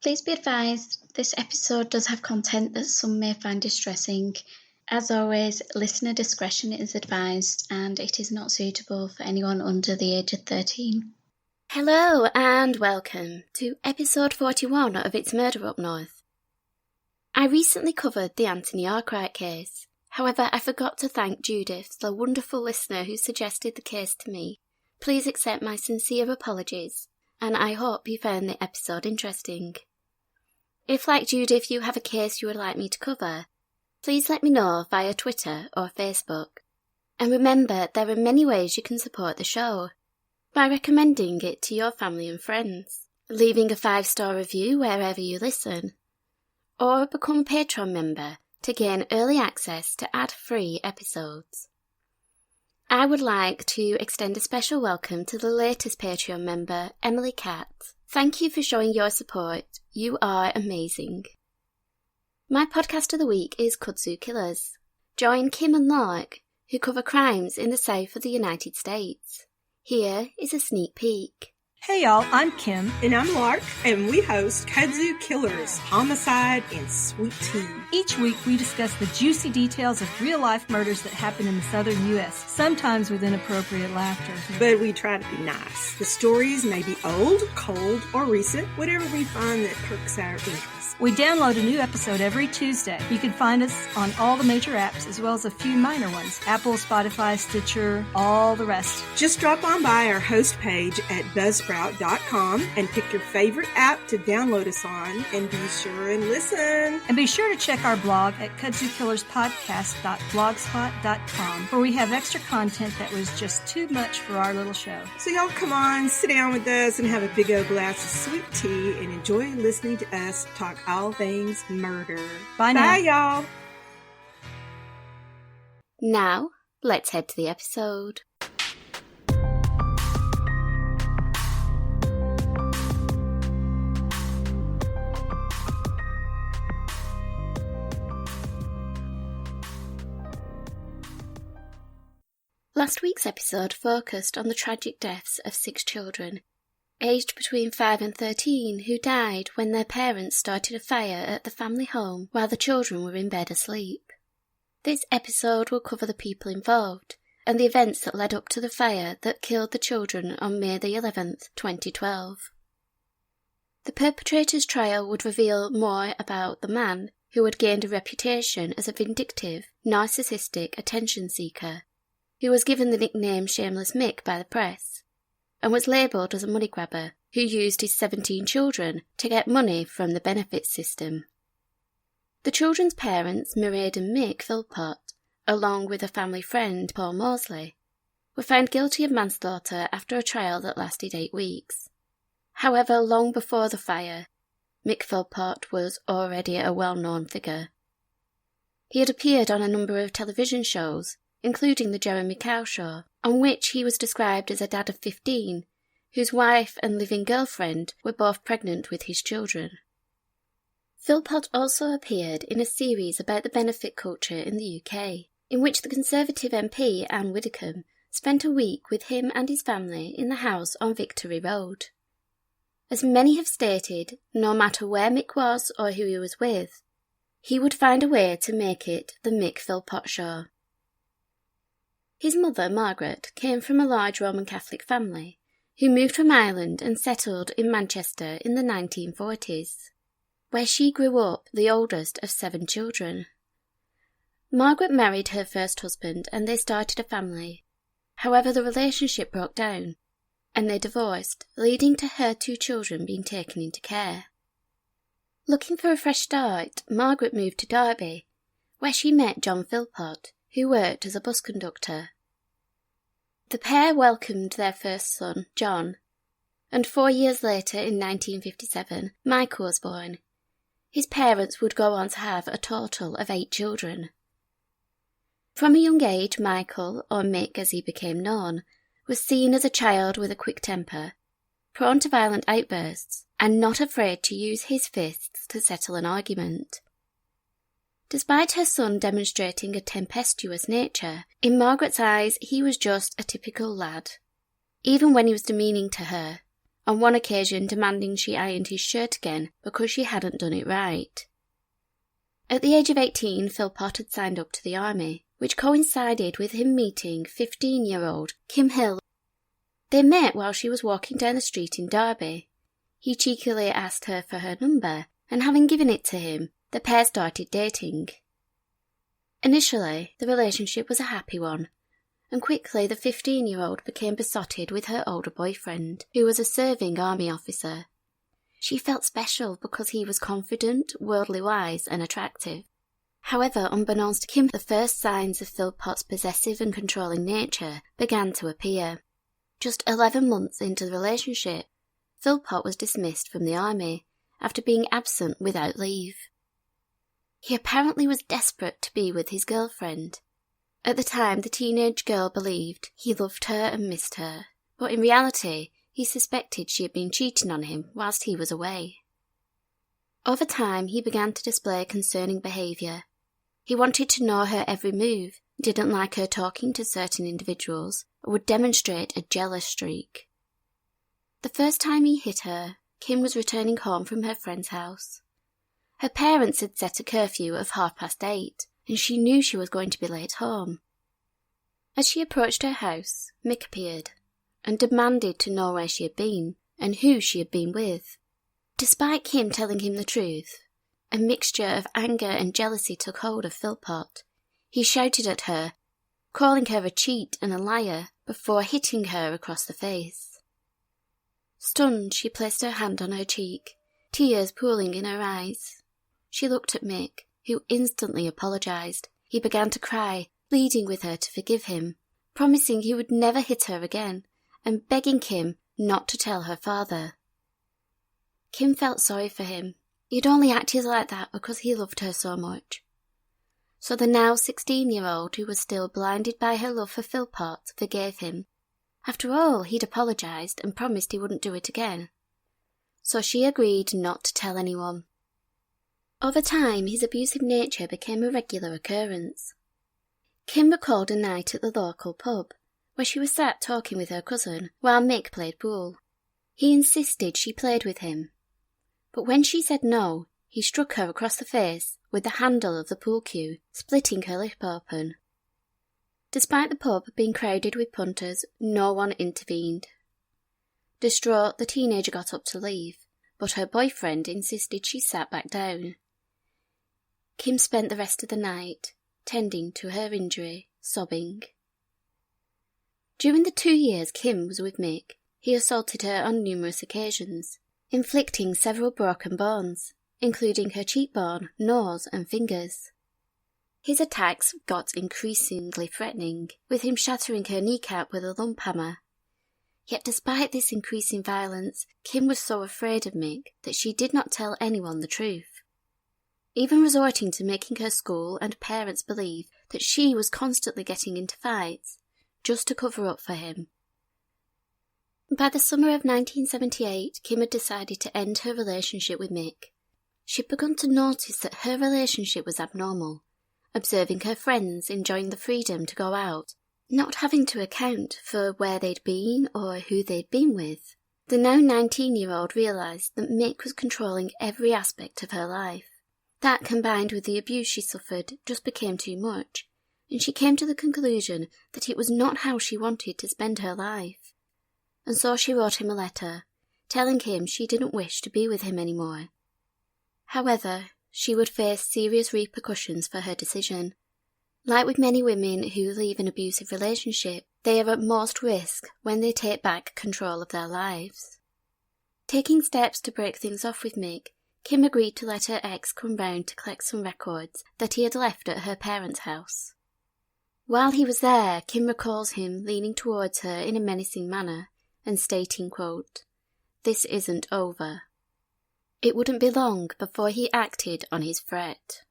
Please be advised, this episode does have content that some may find distressing. As always, listener discretion is advised and it is not suitable for anyone under the age of 13. Hello and welcome to episode 41 of It's Murder Up North. I recently covered the Anthony Arkwright case. However, I forgot to thank Judith, the wonderful listener who suggested the case to me. Please accept my sincere apologies, and I hope you found the episode interesting. If, like Judith, you have a case you would like me to cover, please let me know via Twitter or Facebook. And remember, there are many ways you can support the show. By recommending it to your family and friends, leaving a 5-star review wherever you listen, or become a Patreon member to gain early access to ad-free episodes. I would like to extend a special welcome to the latest Patreon member, Emily Cat. Thank you for showing your support. You are amazing. My podcast of the week is Kudzu Killers. Join Kim and Lark, who cover crimes in the south of the United States. Here is a sneak peek. Hey y'all, I'm Kim. And I'm Lark, and we host Kudzu Killers, Homicide and Sweet Tea. Each week we discuss the juicy details of real-life murders that happen in the southern U.S., sometimes with inappropriate laughter. But we try to be nice. The stories may be old, cold, or recent, whatever we find that perks our interest. We download a new episode every Tuesday. You can find us on all the major apps, as well as a few minor ones. Apple, Spotify, Stitcher, all the rest. Just drop on by our host page at buzzsprout.com and pick your favorite app to download us on, and be sure and listen. And be sure to check our blog at kudzukillerspodcast.blogspot.com, where we have extra content that was just too much for our little show. So y'all come on, sit down with us and have a big old glass of sweet tea and enjoy listening to us talk all things murder. Bye now. Bye, y'all. Now, let's head to the episode. Last week's episode focused on the tragic deaths of 6 children, aged between 5 and 13, who died when their parents started a fire at the family home while the children were in bed asleep. This episode will cover the people involved and the events that led up to the fire that killed the children on May the 11th, 2012. The perpetrator's trial would reveal more about the man who had gained a reputation as a vindictive, narcissistic attention seeker, who was given the nickname Shameless Mick by the press, and was labelled as a money grabber who used his 17 children to get money from the benefits system. The children's parents, Mairead and Mick Philpott, along with a family friend, Paul Mosley, were found guilty of manslaughter after a trial that lasted 8 weeks. However, long before the fire, Mick Philpott was already a well-known figure. He had appeared on a number of television shows, including the Jeremy Kyle Show, on which he was described as a dad of 15, whose wife and living girlfriend were both pregnant with his children. Philpott also appeared in a series about the benefit culture in the UK, in which the Conservative MP Anne Widdecombe spent a week with him and his family in the house on Victory Road. As many have stated, no matter where Mick was or who he was with, he would find a way to make it the Mick Philpott Show. His mother, Margaret, came from a large Roman Catholic family, who moved from Ireland and settled in Manchester in the 1940s, where she grew up the oldest of 7 children. Margaret married her first husband and they started a family. However, the relationship broke down, and they divorced, leading to her 2 children being taken into care. Looking for a fresh start, Margaret moved to Derby, where she met John Philpott, who worked as a bus conductor. The pair welcomed their first son, John, and 4 years later, in 1957, Michael was born. His parents would go on to have a total of 8 children. From a young age, Michael, or Mick as he became known, was seen as a child with a quick temper, prone to violent outbursts, and not afraid to use his fists to settle an argument. Despite her son demonstrating a tempestuous nature, in Margaret's eyes he was just a typical lad. Even when he was demeaning to her, on one occasion demanding she ironed his shirt again because she hadn't done it right. At the age of 18, Philpott had signed up to the army, which coincided with him meeting 15-year-old Kim Hill. They met while she was walking down the street in Derby. He cheekily asked her for her number, and having given it to him, the pair started dating. Initially, the relationship was a happy one, and quickly the 15-year-old became besotted with her older boyfriend, who was a serving army officer. She felt special because he was confident, worldly wise, and attractive. However, unbeknownst to Kim, the first signs of Philpott's possessive and controlling nature began to appear. Just 11 months into the relationship, Philpott was dismissed from the army after being absent without leave. He apparently was desperate to be with his girlfriend. At the time, the teenage girl believed he loved her and missed her, but in reality, he suspected she had been cheating on him whilst he was away. Over time, he began to display concerning behaviour. He wanted to know her every move, didn't like her talking to certain individuals, and would demonstrate a jealous streak. The first time he hit her, Kim was returning home from her friend's house. Her parents had set a curfew of 8:30, and she knew she was going to be late home. As she approached her house, Mick appeared, and demanded to know where she had been, and who she had been with. Despite Kim telling him the truth, a mixture of anger and jealousy took hold of Philpott. He shouted at her, calling her a cheat and a liar, before hitting her across the face. Stunned, she placed her hand on her cheek, tears pooling in her eyes. She looked at Mick, who instantly apologised. He began to cry, pleading with her to forgive him, promising he would never hit her again, and begging Kim not to tell her father. Kim felt sorry for him. He'd only acted like that because he loved her so much. So the now 16-year-old, who was still blinded by her love for Philpott, forgave him. After all, he'd apologised and promised he wouldn't do it again. So she agreed not to tell anyone. Over time, his abusive nature became a regular occurrence. Kim recalled a night at the local pub, where she was sat talking with her cousin, while Mick played pool. He insisted she played with him. But when she said no, he struck her across the face with the handle of the pool cue, splitting her lip open. Despite the pub being crowded with punters, no one intervened. Distraught, the teenager got up to leave, but her boyfriend insisted she sat back down. Kim spent the rest of the night tending to her injury, sobbing. During the 2 years Kim was with Mick, he assaulted her on numerous occasions, inflicting several broken bones, including her cheekbone, nose and fingers. His attacks got increasingly threatening, with him shattering her kneecap with a lump hammer. Yet despite this increasing violence, Kim was so afraid of Mick that she did not tell anyone the truth, even resorting to making her school and parents believe that she was constantly getting into fights, just to cover up for him. By the summer of 1978, Kim had decided to end her relationship with Mick. She'd begun to notice that her relationship was abnormal, observing her friends enjoying the freedom to go out, not having to account for where they'd been or who they'd been with. The now 19-year-old realised that Mick was controlling every aspect of her life. That, combined with the abuse she suffered, just became too much, and she came to the conclusion that it was not how she wanted to spend her life. And so she wrote him a letter, telling him she didn't wish to be with him anymore. However, she would face serious repercussions for her decision. Like with many women who leave an abusive relationship, they are at most risk when they take back control of their lives. Taking steps to break things off with Mick, Kim agreed to let her ex come round to collect some records that he had left at her parents' house. While he was there, Kim recalls him leaning towards her in a menacing manner and stating, quote, "This isn't over." It wouldn't be long before he acted on his threat.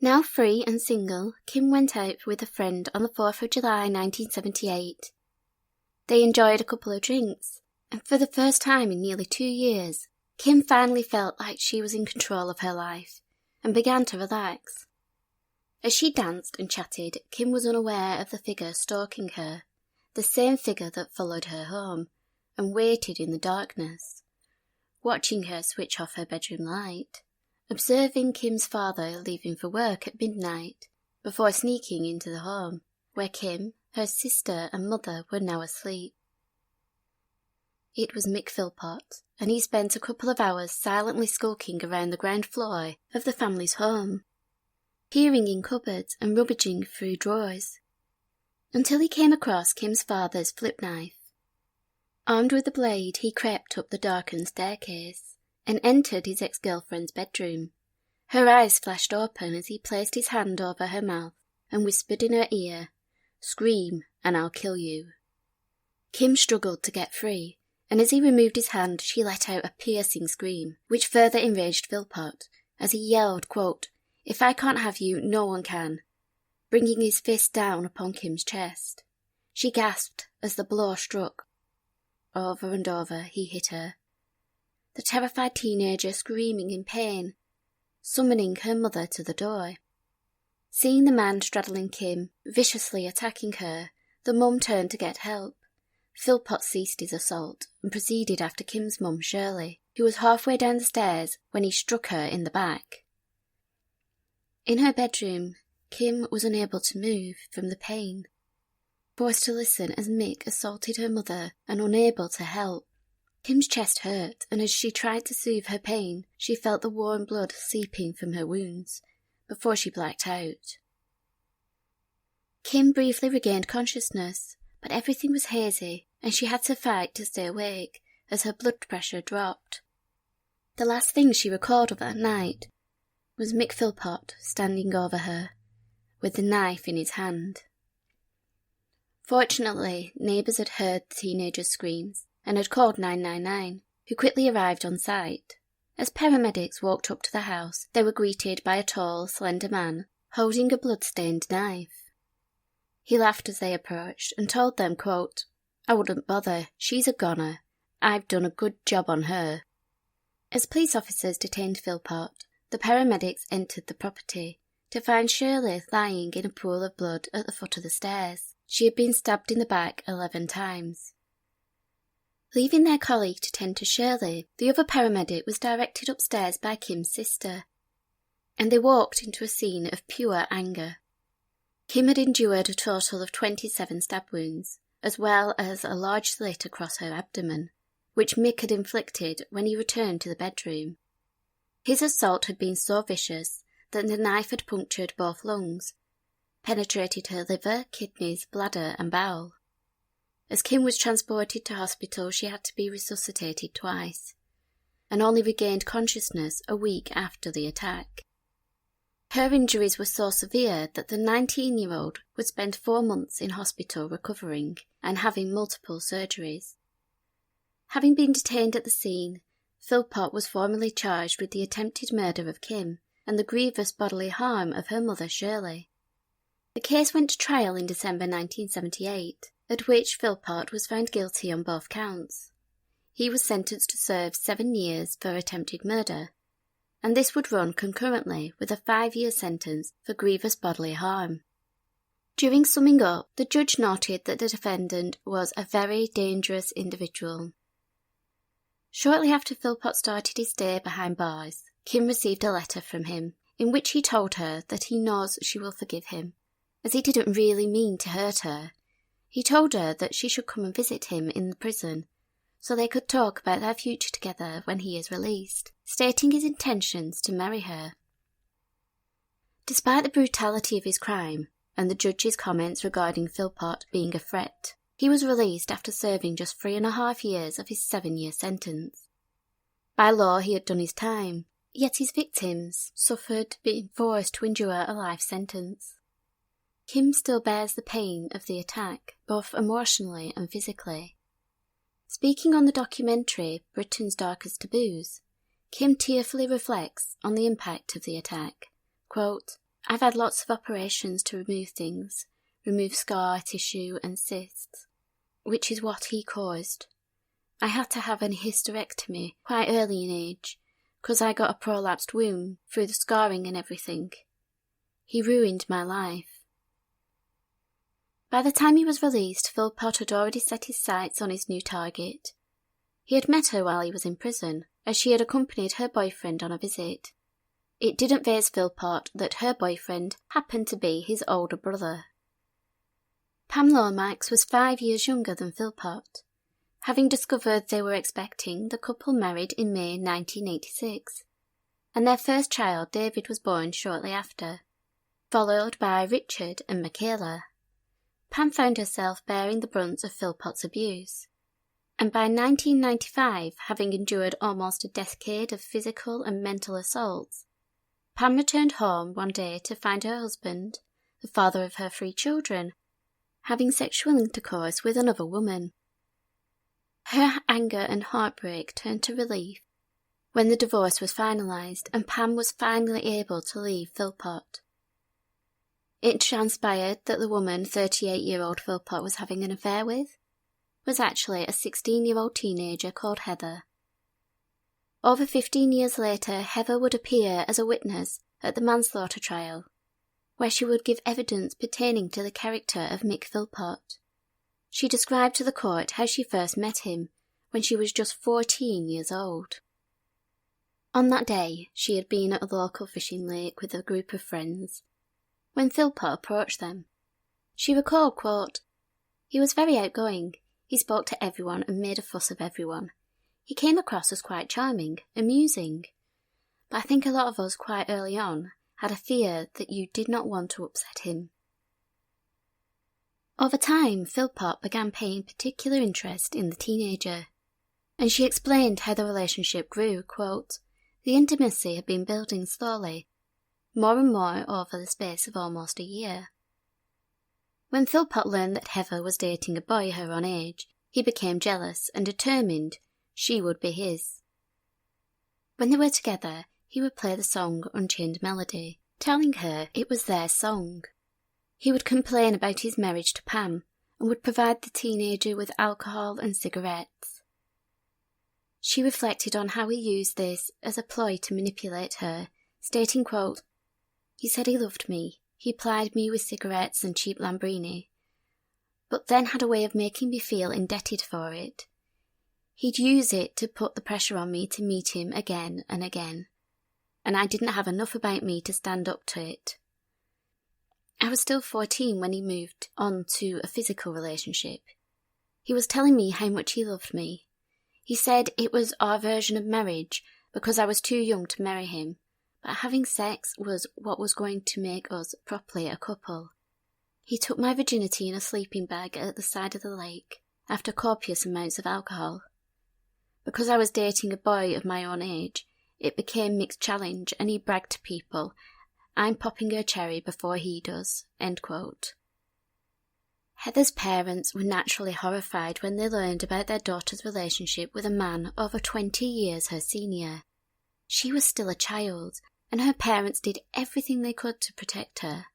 Now free and single, Kim went out with a friend on the 4th of July 1978. They enjoyed a couple of drinks, and for the first time in nearly 2 years, Kim finally felt like she was in control of her life, and began to relax. As she danced and chatted, Kim was unaware of the figure stalking her, the same figure that followed her home, and waited in the darkness, watching her switch off her bedroom light, observing Kim's father leaving for work at midnight, before sneaking into the home, where Kim, her sister and mother were now asleep. It was Mick Philpott, and he spent a couple of hours silently skulking around the ground floor of the family's home, peering in cupboards and rummaging through drawers, until he came across Kim's father's flip knife. Armed with the blade, he crept up the darkened staircase and entered his ex-girlfriend's bedroom. Her eyes flashed open as he placed his hand over her mouth and whispered in her ear, "Scream, and I'll kill you." Kim struggled to get free, and as he removed his hand, she let out a piercing scream, which further enraged Philpott, as he yelled, quote, "If I can't have you, no one can," bringing his fist down upon Kim's chest. She gasped as the blow struck. Over and over he hit her, the terrified teenager screaming in pain, summoning her mother to the door. Seeing the man straddling Kim, viciously attacking her, the mum turned to get help. Philpott ceased his assault and proceeded after Kim's mum, Shirley, who was halfway down the stairs when he struck her in the back. In her bedroom, Kim was unable to move from the pain, forced to listen as Mick assaulted her mother and unable to help. Kim's chest hurt, and as she tried to soothe her pain, she felt the warm blood seeping from her wounds, before she blacked out. Kim briefly regained consciousness, but everything was hazy, and she had to fight to stay awake as her blood pressure dropped. The last thing she recalled of that night was Mick Philpott standing over her, with the knife in his hand. Fortunately, neighbours had heard the teenager's screams and had called 999, who quickly arrived on site. As paramedics walked up to the house, they were greeted by a tall, slender man holding a blood-stained knife. He laughed as they approached and told them, quote, "I wouldn't bother, she's a goner. I've done a good job on her." As police officers detained Philpott, the paramedics entered the property to find Shirley lying in a pool of blood at the foot of the stairs. She had been stabbed in the back 11 times. Leaving their colleague to tend to Shirley, the other paramedic was directed upstairs by Kim's sister, and they walked into a scene of pure anger. Kim had endured a total of 27 stab wounds, as well as a large slit across her abdomen, which Mick had inflicted when he returned to the bedroom. His assault had been so vicious that the knife had punctured both lungs, penetrated her liver, kidneys, bladder and bowel. As Kim was transported to hospital, she had to be resuscitated twice, and only regained consciousness a week after the attack. Her injuries were so severe that the 19-year-old would spend 4 months in hospital recovering and having multiple surgeries. Having been detained at the scene, Philpott was formally charged with the attempted murder of Kim and the grievous bodily harm of her mother Shirley. The case went to trial in December 1978, at which Philpott was found guilty on both counts. He was sentenced to serve 7 years for attempted murder, and this would run concurrently with a 5-year sentence for grievous bodily harm. During summing up, the judge noted that the defendant was a very dangerous individual. Shortly after Philpott started his stay behind bars, Kim received a letter from him, in which he told her that he knows she will forgive him, as he didn't really mean to hurt her. He told her that she should come and visit him in the prison, so they could talk about their future together when he is released, stating his intentions to marry her. Despite the brutality of his crime, and the judge's comments regarding Philpott being a threat, he was released after serving just 3.5 years of his 7-year sentence. By law he had done his time, yet his victims suffered being forced to endure a life sentence. Kim still bears the pain of the attack, both emotionally and physically. Speaking on the documentary Britain's Darkest Taboos, Kim tearfully reflects on the impact of the attack. Quote, "I've had lots of operations to remove things, remove scar tissue and cysts, which is what he caused. I had to have an hysterectomy quite early in age, 'cause I got a prolapsed womb through the scarring and everything. He ruined my life." By the time he was released, Philpott had already set his sights on his new target, He had met her while he was in prison, as she had accompanied her boyfriend on a visit. It didn't faze Philpott that her boyfriend happened to be his older brother. Pam Lomax was 5 years younger than Philpott. Having discovered they were expecting, the couple married in May 1986, and their first child, David, was born shortly after, followed by Richard and Michaela. Pam found herself bearing the brunt of Philpott's abuse, and by 1995, having endured almost a decade of physical and mental assaults, Pam returned home one day to find her husband, the father of her 3 children, having sexual intercourse with another woman. Her anger and heartbreak turned to relief when the divorce was finalised and Pam was finally able to leave Philpott. It transpired that the woman 38-year-old Philpott was having an affair with was actually a 16-year-old teenager called Heather. Over 15 years later, Heather would appear as a witness at the manslaughter trial, where she would give evidence pertaining to the character of Mick Philpott. She described to the court how she first met him when she was just 14 years old. On that day, she had been at a local fishing lake with a group of friends when Philpott approached them. She recalled, quote, "He was very outgoing. He spoke to everyone and made a fuss of everyone. He came across as quite charming, amusing. But I think a lot of us quite early on had a fear that you did not want to upset him." Over time, Philpott began paying particular interest in the teenager, and she explained how the relationship grew, quote, "The intimacy had been building slowly, more and more over the space of almost a year. When Philpott learned that Heather was dating a boy her own age, he became jealous and determined she would be his. When they were together, he would play the song Unchained Melody, telling her it was their song. He would complain about his marriage to Pam and would provide the teenager with alcohol and cigarettes. She reflected on how he used this as a ploy to manipulate her, stating, quote, "He said he loved me. He plied me with cigarettes and cheap Lambrini, but then had a way of making me feel indebted for it. He'd use it to put the pressure on me to meet him again and again, and I didn't have enough about me to stand up to it. I was still 14 when he moved on to a physical relationship. He was telling me how much he loved me. He said it was our version of marriage because I was too young to marry him, but having sex was what was going to make us properly a couple. He took my virginity in a sleeping bag at the side of the lake after copious amounts of alcohol. Because I was dating a boy of my own age, it became Mick's challenge and he bragged to people, 'I'm popping her cherry before he does,' end quote." Heather's parents were naturally horrified when they learned about their daughter's relationship with a man over 20 years her senior. She was still a child, and her parents did everything they could to protect her.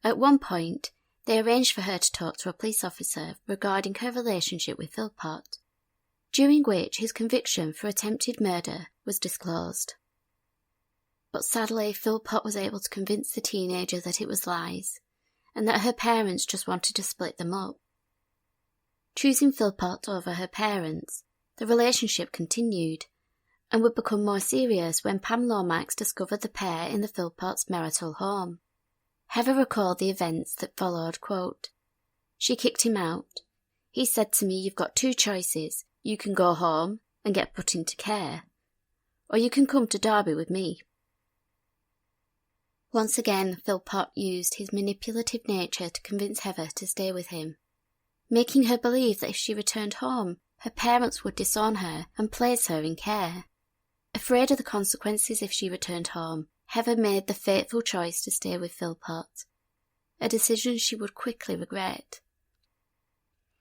At one point, they arranged for her to talk to a police officer regarding her relationship with Philpott, during which his conviction for attempted murder was disclosed. But sadly, Philpott was able to convince the teenager that it was lies, and that her parents just wanted to split them up. Choosing Philpott over her parents, the relationship continued, and would become more serious when Pam Lomax discovered the pair in the Philpotts' marital home. Heather recalled the events that followed, quote, "She kicked him out. He said to me, 'You've got 2 choices. You can go home and get put into care, or you can come to Derby with me.'" Once again, Philpott used his manipulative nature to convince Heather to stay with him, making her believe that if she returned home, her parents would disown her and place her in care. Afraid of the consequences if she returned home, Heather made the fateful choice to stay with Philpott, a decision she would quickly regret.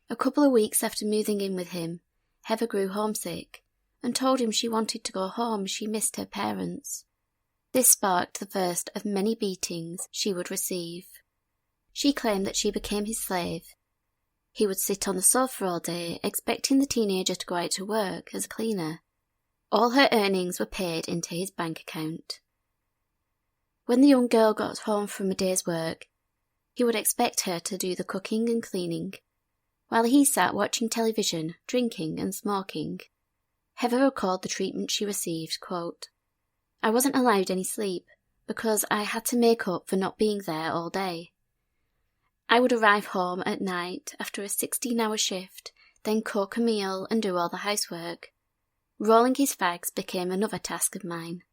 A couple of weeks after moving in with him, Heather grew homesick and told him she wanted to go home. She missed her parents. This sparked the first of many beatings she would receive. She claimed that she became his slave. He would sit on the sofa all day, expecting the teenager to go out to work as a cleaner. All her earnings were paid into his bank account. When the young girl got home from a day's work, he would expect her to do the cooking and cleaning, while he sat watching television, drinking and smoking. Heather recalled the treatment she received, quote, "I wasn't allowed any sleep because I had to make up for not being there all day. I would arrive home at night after a 16-hour shift, then cook a meal and do all the housework. Rolling his fags became another task of mine.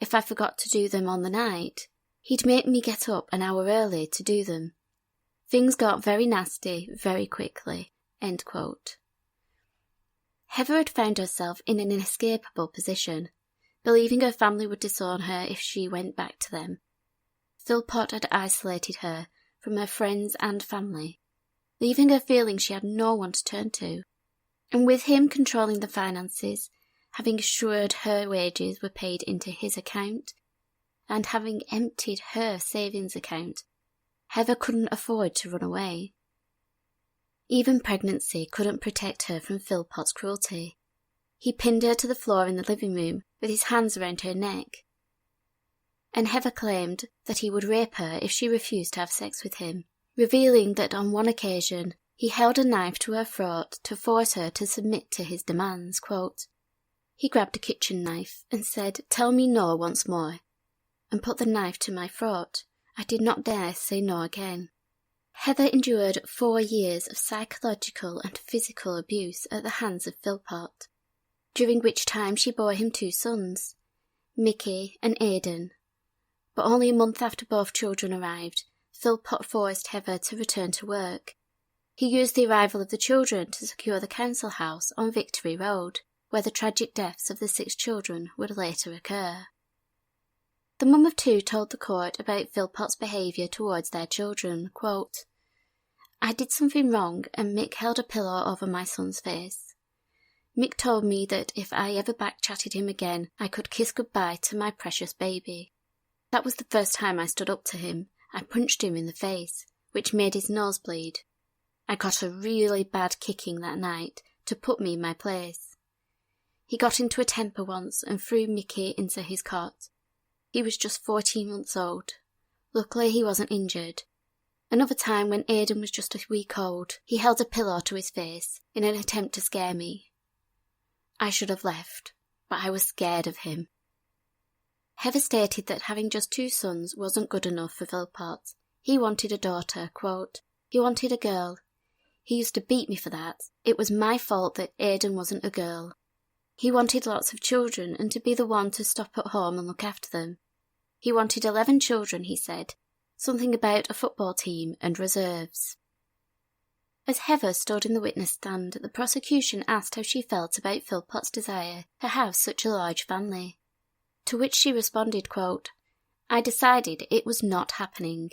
If I forgot to do them on the night, he'd make me get up an hour early to do them. Things got very nasty very quickly." End quote. Heather had found herself in an inescapable position, believing her family would disown her if she went back to them. Philpott had isolated her from her friends and family, leaving her feeling she had no one to turn to. And with him controlling the finances, having assured her wages were paid into his account, and having emptied her savings account, Heather couldn't afford to run away. Even pregnancy couldn't protect her from Philpott's cruelty. He pinned her to the floor in the living room with his hands around her neck. And Heather claimed that he would rape her if she refused to have sex with him, revealing that on one occasion he held a knife to her throat to force her to submit to his demands, quote, "He grabbed a kitchen knife and said, 'Tell me no once more,' and put the knife to my throat. I did not dare say no again." Heather endured 4 years of psychological and physical abuse at the hands of Philpott, during which time she bore him 2 sons, Mickey and Aidan. But only a month after both children arrived, Philpott forced Heather to return to work. He used the arrival of the children to secure the council house on Victory Road, where the tragic deaths of the 6 children would later occur. The mum of 2 told the court about Philpott's behaviour towards their children, quote, "I did something wrong and Mick held a pillow over my son's face. Mick told me that if I ever back-chatted him again, I could kiss goodbye to my precious baby. That was the first time I stood up to him. I punched him in the face, which made his nose bleed. I got a really bad kicking that night to put me in my place. He got into a temper once and threw Mickey into his cot. He was just 14 months old. Luckily he wasn't injured. Another time when Aidan was just a week old, he held a pillow to his face in an attempt to scare me. I should have left, but I was scared of him." Heather stated that having just 2 sons wasn't good enough for Philpott. He wanted a daughter, quote, "He wanted a girl. He used to beat me for that. It was my fault that Aidan wasn't a girl. He wanted lots of children and to be the one to stop at home and look after them. He wanted 11 children, he said, something about a football team and reserves." As Heather stood in the witness stand, the prosecution asked how she felt about Philpott's desire to have such a large family. To which she responded, quote, "I decided it was not happening."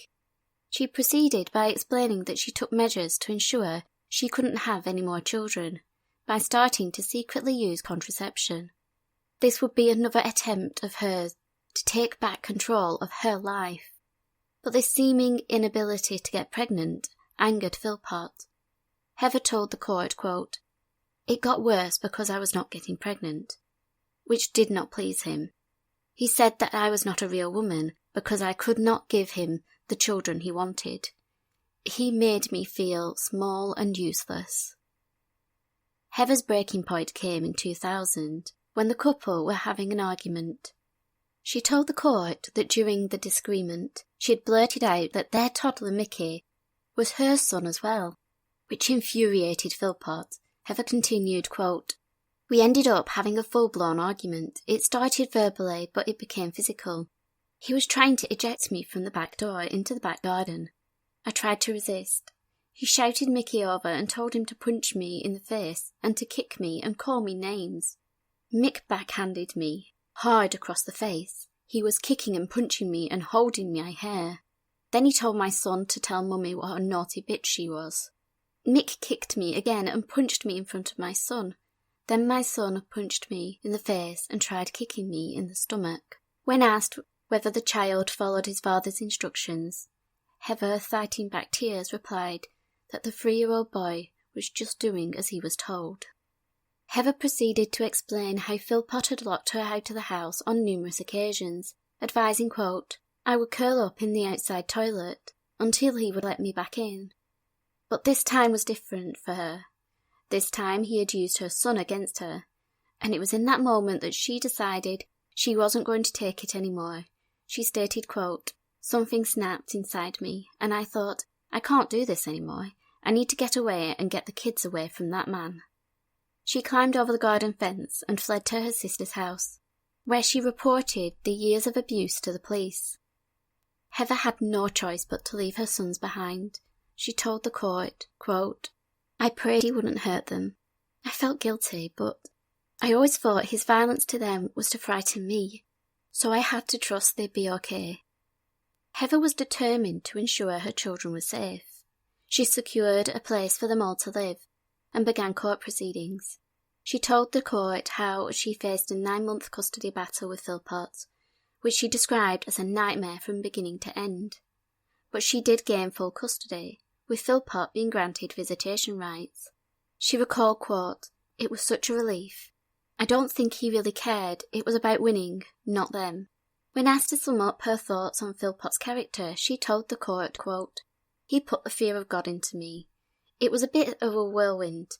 She proceeded by explaining that she took measures to ensure she couldn't have any more children, by starting to secretly use contraception. This would be another attempt of hers to take back control of her life. But this seeming inability to get pregnant angered Philpott. Heather told the court, quote, "It got worse because I was not getting pregnant," which did not please him. He said that I was not a real woman because I could not give him the children he wanted. He made me feel small and useless. Heather's breaking point came in 2000, when the couple were having an argument. She told the court that during the disagreement, she had blurted out that their toddler Mickey was her son as well, which infuriated Philpott. Heather continued, quote, "We ended up having a full-blown argument. It started verbally, but it became physical. He was trying to eject me from the back door into the back garden. I tried to resist. He shouted Mickey over and told him to punch me in the face and to kick me and call me names. Mick backhanded me hard across the face. He was kicking and punching me and holding my hair. Then he told my son to tell Mummy what a naughty bitch she was. Mick kicked me again and punched me in front of my son. Then my son punched me in the face and tried kicking me in the stomach." When asked whether the child followed his father's instructions, Heather, fighting back tears, replied that the 3-year-old boy was just doing as he was told. Heather proceeded to explain how Philpott had locked her out of the house on numerous occasions, advising, quote, "I would curl up in the outside toilet until he would let me back in." But this time was different for her. This time he had used her son against her, and it was in that moment that she decided she wasn't going to take it anymore. She stated, quote, "Something snapped inside me, and I thought, I can't do this anymore. I need to get away and get the kids away from that man." She climbed over the garden fence and fled to her sister's house, where she reported the years of abuse to the police. Heather had no choice but to leave her sons behind. She told the court, quote, "I prayed he wouldn't hurt them. I felt guilty, but I always thought his violence to them was to frighten me, so I had to trust they'd be okay." Heather was determined to ensure her children were safe. She secured a place for them all to live and began court proceedings. She told the court how she faced a 9-month custody battle with Philpotts, which she described as a nightmare from beginning to end. But she did gain full custody, with Philpott being granted visitation rights. She recalled, quote, "It was such a relief. I don't think he really cared. It was about winning, not them." When asked to sum up her thoughts on Philpott's character, she told the court, quote, "He put the fear of God into me. It was a bit of a whirlwind.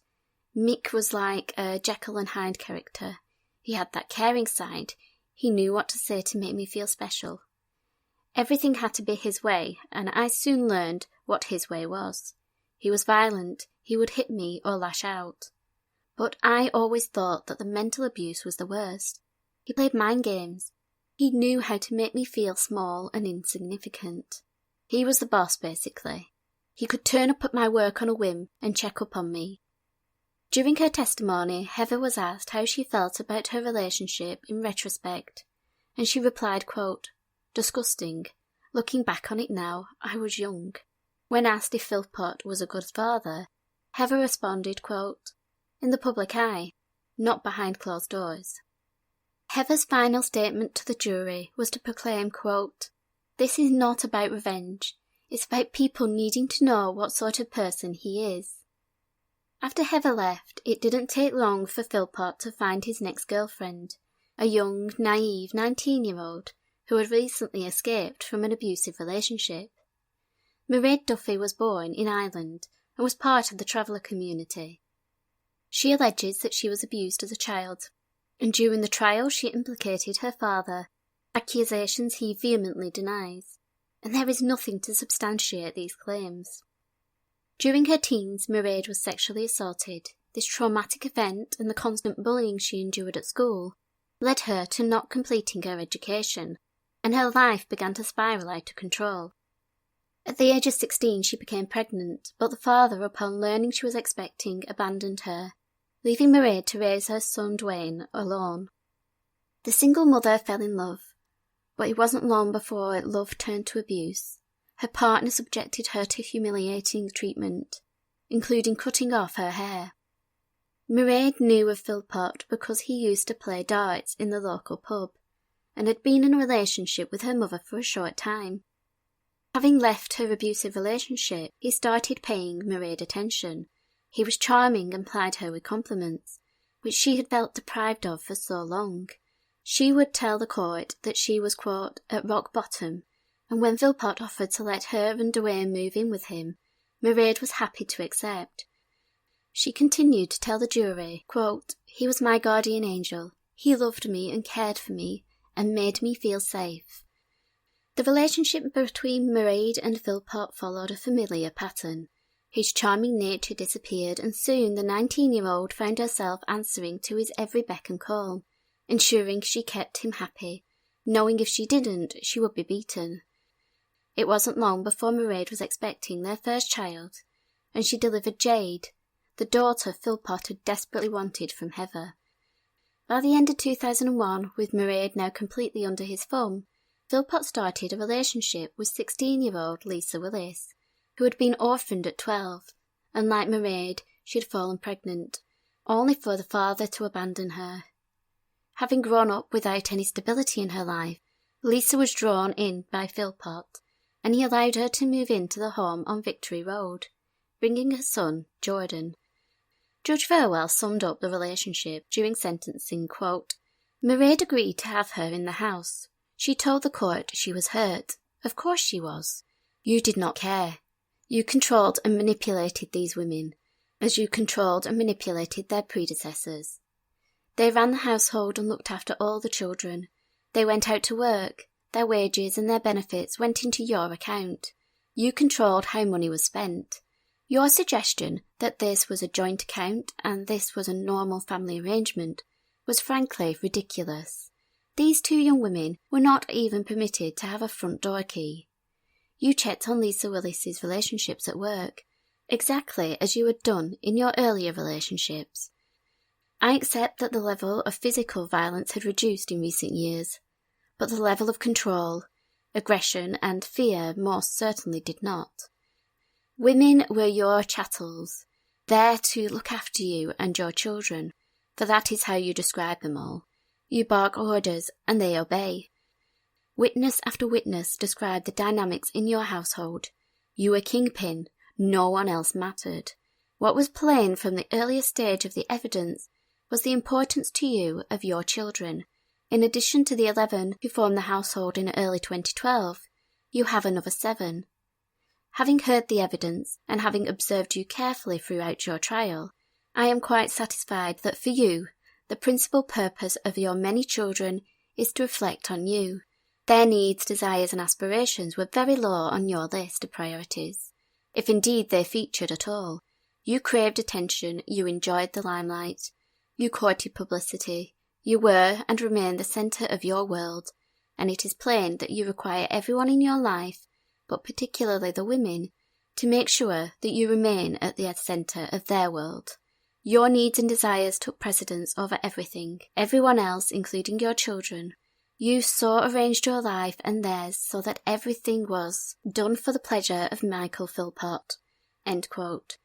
Mick was like a Jekyll and Hyde character. He had that caring side. He knew what to say to make me feel special. Everything had to be his way, and I soon learned what his way was. He was violent. He would hit me or lash out. But I always thought that the mental abuse was the worst. He played mind games. He knew how to make me feel small and insignificant. He was the boss, basically. He could turn up at my work on a whim and check up on me." During her testimony, Heather was asked how she felt about her relationship in retrospect, and she replied, quote, "Disgusting. Looking back on it now, I was young." When asked if Philpott was a good father, Heather responded, quote, "In the public eye, not behind closed doors." Heather's final statement to the jury was to proclaim, quote, "This is not about revenge. It's about people needing to know what sort of person he is." After Heather left, it didn't take long for Philpott to find his next girlfriend, a young, naive 19-year-old who had recently escaped from an abusive relationship. Mairead Duffy was born in Ireland and was part of the traveller community. She alleges that she was abused as a child, and during the trial she implicated her father, accusations he vehemently denies, and there is nothing to substantiate these claims. During her teens, Mairead was sexually assaulted. This traumatic event and the constant bullying she endured at school led her to not completing her education, and her life began to spiral out of control. At the age of 16 she became pregnant, but the father, upon learning she was expecting, abandoned her, leaving Mairead to raise her son Dwayne alone. The single mother fell in love, but it wasn't long before love turned to abuse. Her partner subjected her to humiliating treatment, including cutting off her hair. Mairead knew of Philpott because he used to play darts in the local pub, and had been in a relationship with her mother for a short time. Having left her abusive relationship, he started paying Mairead attention. He was charming and plied her with compliments, which she had felt deprived of for so long. She would tell the court that she was, quote, "at rock bottom," and when Philpott offered to let her and Dwayne move in with him, Mairead was happy to accept. She continued to tell the jury, quote, "He was my guardian angel. He loved me and cared for me and made me feel safe." The relationship between Mairead and Philpott followed a familiar pattern. His charming nature disappeared, and soon the 19-year-old found herself answering to his every beck and call, ensuring she kept him happy, knowing if she didn't, she would be beaten. It wasn't long before Mairead was expecting their first child, and she delivered Jade, the daughter Philpott had desperately wanted from Heather. By the end of 2001, with Mairead now completely under his thumb, Philpott started a relationship with 16-year-old Lisa Willis, who had been orphaned at 12, and like Mairead, she had fallen pregnant, only for the father to abandon her. Having grown up without any stability in her life, Lisa was drawn in by Philpott, and he allowed her to move into the home on Victory Road, bringing her son, Jordan. Judge Verwell summed up the relationship during sentencing, quote, "Mairead agreed to have her in the house. She told the court she was hurt. Of course she was. You did not care. You controlled and manipulated these women, as you controlled and manipulated their predecessors. They ran the household and looked after all the children. They went out to work. Their wages and their benefits went into your account. You controlled how money was spent. Your suggestion that this was a joint account and this was a normal family arrangement was frankly ridiculous. These two young women were not even permitted to have a front door key. You checked on Lisa Willis's relationships at work, exactly as you had done in your earlier relationships. I accept that the level of physical violence had reduced in recent years, but the level of control, aggression and fear most certainly did not. Women were your chattels, there to look after you and your children, for that is how you describe them all. You bark orders and they obey. Witness after witness described the dynamics in your household. You were kingpin, no one else mattered. What was plain from the earliest stage of the evidence was the importance to you of your children. In addition to the 11 who formed the household in early 2012, you have another 7. Having heard the evidence and having observed you carefully throughout your trial, I am quite satisfied that for you, the principal purpose of your many children is to reflect on you. Their needs, desires and aspirations were very low on your list of priorities, if indeed they featured at all. You craved attention, you enjoyed the limelight, you courted publicity, you were and remain the centre of your world, and it is plain that you require everyone in your life, but particularly the women, to make sure that you remain at the centre of their world. Your needs and desires took precedence over everything, everyone else, including your children. You so arranged your life and theirs so that everything was done for the pleasure of Michael Philpott. End quote.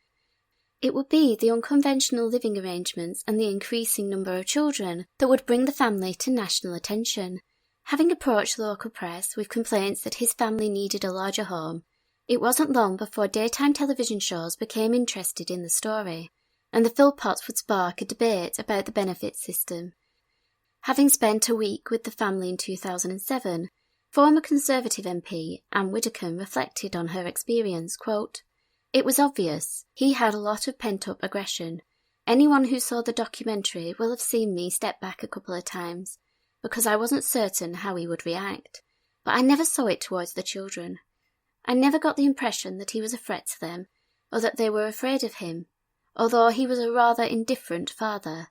It would be the unconventional living arrangements and the increasing number of children that would bring the family to national attention. Having approached the local press with complaints that his family needed a larger home, it wasn't long before daytime television shows became interested in the story, and the Philpotts would spark a debate about the benefit system. Having spent a week with the family in 2007, former Conservative MP Anne Widdecombe reflected on her experience, quote, "It was obvious. He had a lot of pent-up aggression. Anyone who saw the documentary will have seen me step back a couple of times, because I wasn't certain how he would react. But I never saw it towards the children. I never got the impression that he was a threat to them, or that they were afraid of him, although he was a rather indifferent father.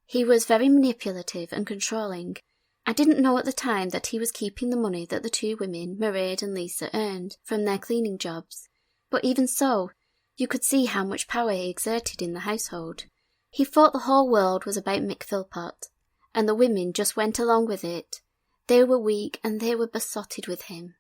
He was very manipulative and controlling. I didn't know at the time that he was keeping the money that the two women, Mairead and Lisa, earned from their cleaning jobs. But even so, you could see how much power he exerted in the household. He thought the whole world was about Mick Philpott, and the women just went along with it. They were weak and they were besotted with him.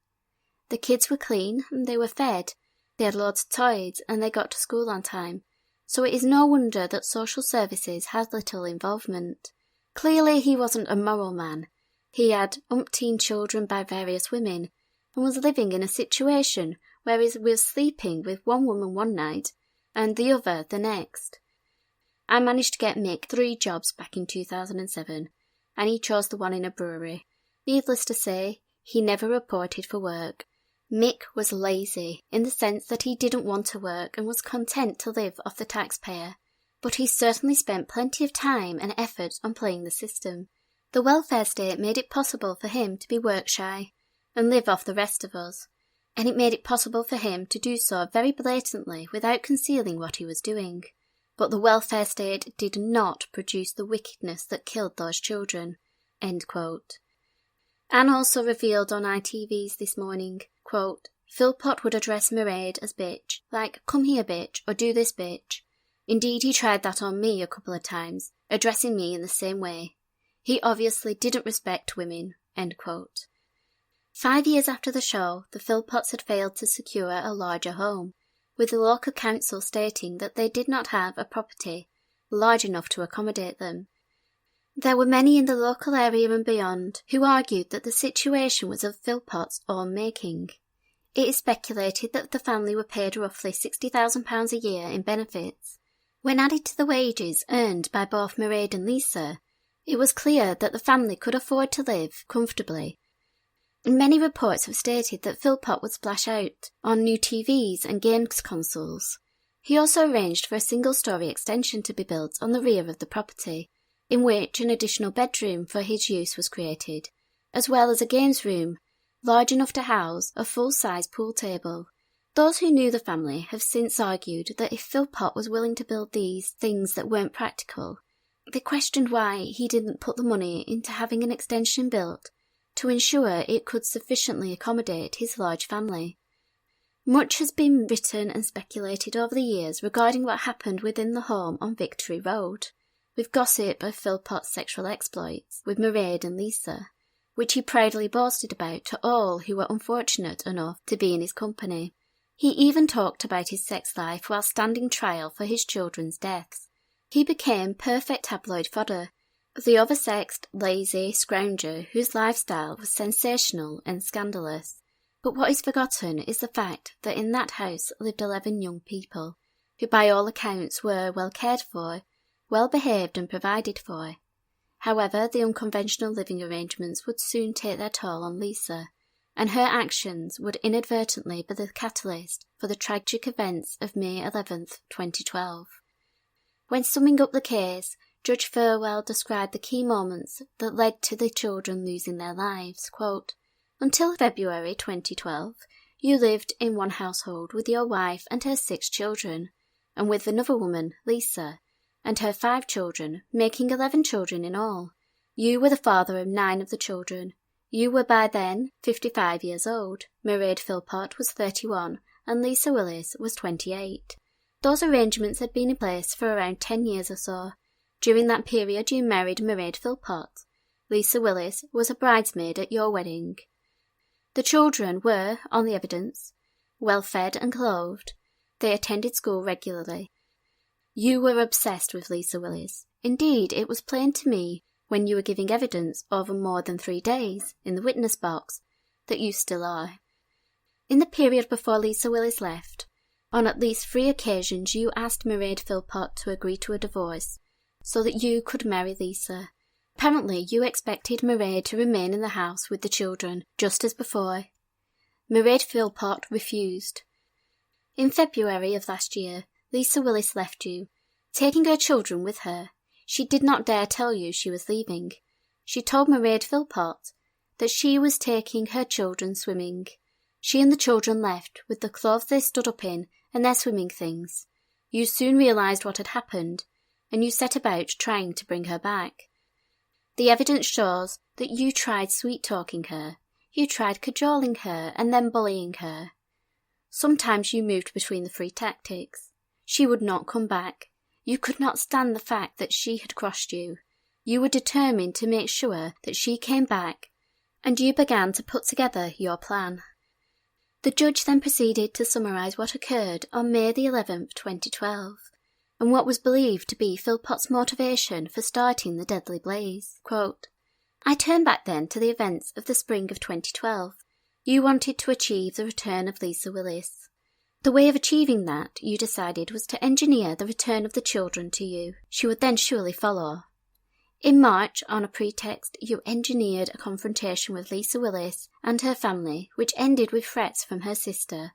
The kids were clean and they were fed. They had loads of toys and they got to school on time. So it is no wonder that social services had little involvement. Clearly he wasn't a moral man. He had umpteen children by various women, and was living in a situation where he was sleeping with one woman one night and the other the next. I managed to get Mick 3 jobs back in 2007, and he chose the one in a brewery. Needless to say, he never reported for work. Mick was lazy, in the sense that he didn't want to work and was content to live off the taxpayer, but he certainly spent plenty of time and effort on playing the system. The welfare state made it possible for him to be work-shy and live off the rest of us, and it made it possible for him to do so very blatantly without concealing what he was doing. But the welfare state did not produce the wickedness that killed those children." End quote. Anne also revealed on ITV's This Morning, quote, "Philpott would address Mairead as bitch, like, 'Come here, bitch,' or 'Do this, bitch.' Indeed, he tried that on me a couple of times, addressing me in the same way. He obviously didn't respect women." End quote. 5 years after the show, the Philpotts had failed to secure a larger home, with the local council stating that they did not have a property large enough to accommodate them. There were many in the local area and beyond who argued that the situation was of Philpott's own making. It is speculated that the family were paid roughly £60,000 a year in benefits. When added to the wages earned by both Mairead and Lisa, it was clear that the family could afford to live comfortably. Many reports have stated that Philpott would splash out on new TVs and games consoles. He also arranged for a single-storey extension to be built on the rear of the property, in which an additional bedroom for his use was created, as well as a games room large enough to house a full-size pool table. Those who knew the family have since argued that if Philpott was willing to build these things that weren't practical, they questioned why he didn't put the money into having an extension built to ensure it could sufficiently accommodate his large family. Much has been written and speculated over the years regarding what happened within the home on Victory Road, with gossip of Philpott's sexual exploits with Mairead and Lisa, which he proudly boasted about to all who were unfortunate enough to be in his company. He even talked about his sex life while standing trial for his children's deaths. He became perfect tabloid fodder, the oversexed, lazy scrounger whose lifestyle was sensational and scandalous. But what is forgotten is the fact that in that house lived 11 young people, who by all accounts were well cared for, well behaved and provided for. However, the unconventional living arrangements would soon take their toll on Lisa, and her actions would inadvertently be the catalyst for the tragic events of May 11th, 2012. When summing up the case, Judge Furwell described the key moments that led to the children losing their lives. Quote, "Until February 2012, you lived in one household with your wife and her 6 children, and with another woman, Lisa, and her 5 children, making 11 children in all. You were the father of 9 of the children. You were by then 55 years old. Mairead Philpott was 31, and Lisa Willis was 28. Those arrangements had been in place for around 10 years or so. During that period you married Mairead Philpott. Lisa Willis was a bridesmaid at your wedding. The children were, on the evidence, well fed and clothed. They attended school regularly. You were obsessed with Lisa Willis. Indeed, it was plain to me, when you were giving evidence over more than 3 days in the witness box, that you still are. In the period before Lisa Willis left, on at least 3 occasions you asked Mairead Philpott to agree to a divorce, so that you could marry Lisa. Apparently you expected Mairead to remain in the house with the children, just as before. Mairead Philpott refused. In February of last year, Lisa Willis left you, taking her children with her. She did not dare tell you she was leaving. She told Mairead Philpott that she was taking her children swimming. She and the children left with the clothes they stood up in and their swimming things. You soon realised what had happened, and you set about trying to bring her back. The evidence shows that you tried sweet-talking her. You tried cajoling her and then bullying her. Sometimes you moved between the 3 tactics. She would not come back. You could not stand the fact that she had crossed you. You were determined to make sure that she came back, and you began to put together your plan. The judge then proceeded to summarise what occurred on May the 11th, 2012, and what was believed to be Philpott's motivation for starting the deadly blaze. Quote, "I turn back then to the events of the spring of 2012. You wanted to achieve the return of Lisa Willis. The way of achieving that, you decided, was to engineer the return of the children to you. She would then surely follow. In March, on a pretext, you engineered a confrontation with Lisa Willis and her family, which ended with threats from her sister.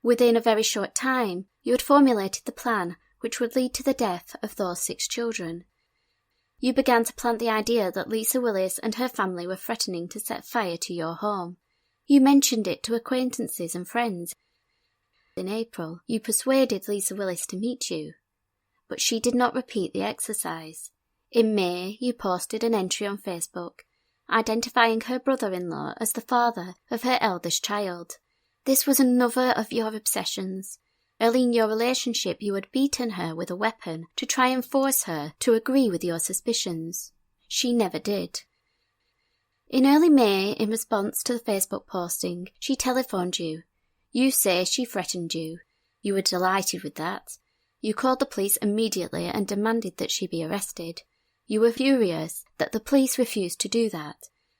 Within a very short time, you had formulated the plan which would lead to the death of those 6 children. You began to plant the idea that Lisa Willis and her family were threatening to set fire to your home. You mentioned it to acquaintances and friends. In April, you persuaded Lisa Willis to meet you, but she did not repeat the exercise. In May, you posted an entry on Facebook, identifying her brother-in-law as the father of her eldest child. This was another of your obsessions. Early in your relationship, you had beaten her with a weapon to try and force her to agree with your suspicions. She never did. In early May, in response to the Facebook posting, she telephoned you. You say she threatened you. You were delighted with that. You called the police immediately and demanded that she be arrested. You were furious that the police refused to do that.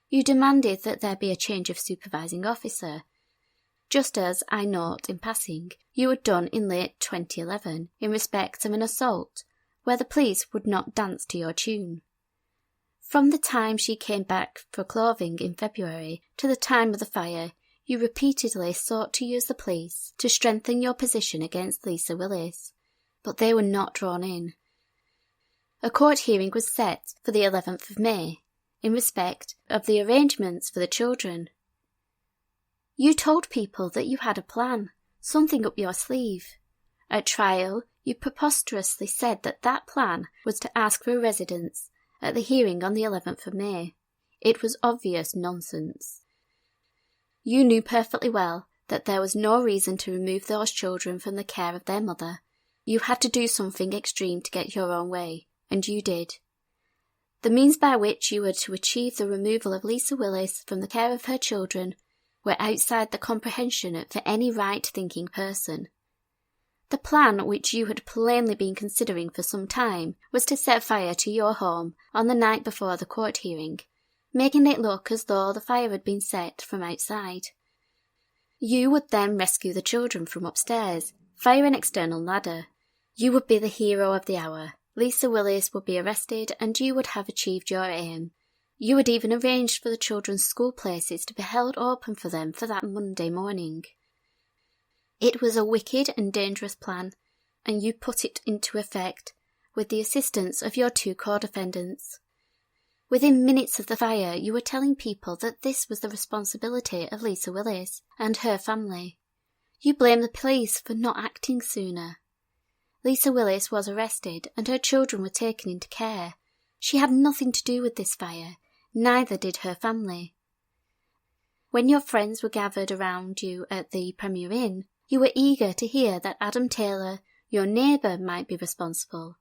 You demanded that there be a change of supervising officer, just as, I note in passing, you had done in late 2011 in respect of an assault, where the police would not dance to your tune. From the time she came back for clothing in February to the time of the fire, you repeatedly sought to use the police to strengthen your position against Lisa Willis, but they were not drawn in. a court hearing was set for the 11th of May, in respect of the arrangements for the children. You told people that you had a plan, something up your sleeve. At trial, you preposterously said that that plan was to ask for a residence at the hearing on the 11th of May. It was obvious nonsense. You knew perfectly well that there was no reason to remove those children from the care of their mother. You had to do something extreme to get your own way, and you did. The means by which you were to achieve the removal of Lisa Willis from the care of her children were outside the comprehension for any right-thinking person. The plan, which you had plainly been considering for some time, was to set fire to your home on the night before the court hearing, making it look as though the fire had been set from outside. You would then rescue the children from upstairs, via an external ladder. You would be the hero of the hour. Lisa Willis would be arrested, and you would have achieved your aim. You had even arranged for the children's school places to be held open for them for that Monday morning. It was a wicked and dangerous plan, and you put it into effect with the assistance of your 2 co-defendants. Within minutes of the fire, you were telling people that this was the responsibility of Lisa Willis and her family. You blamed the police for not acting sooner. Lisa Willis was arrested and her children were taken into care. She had nothing to do with this fire, neither did her family. When your friends were gathered around you at the Premier Inn, you were eager to hear that Adam Taylor, your neighbour, might be responsible,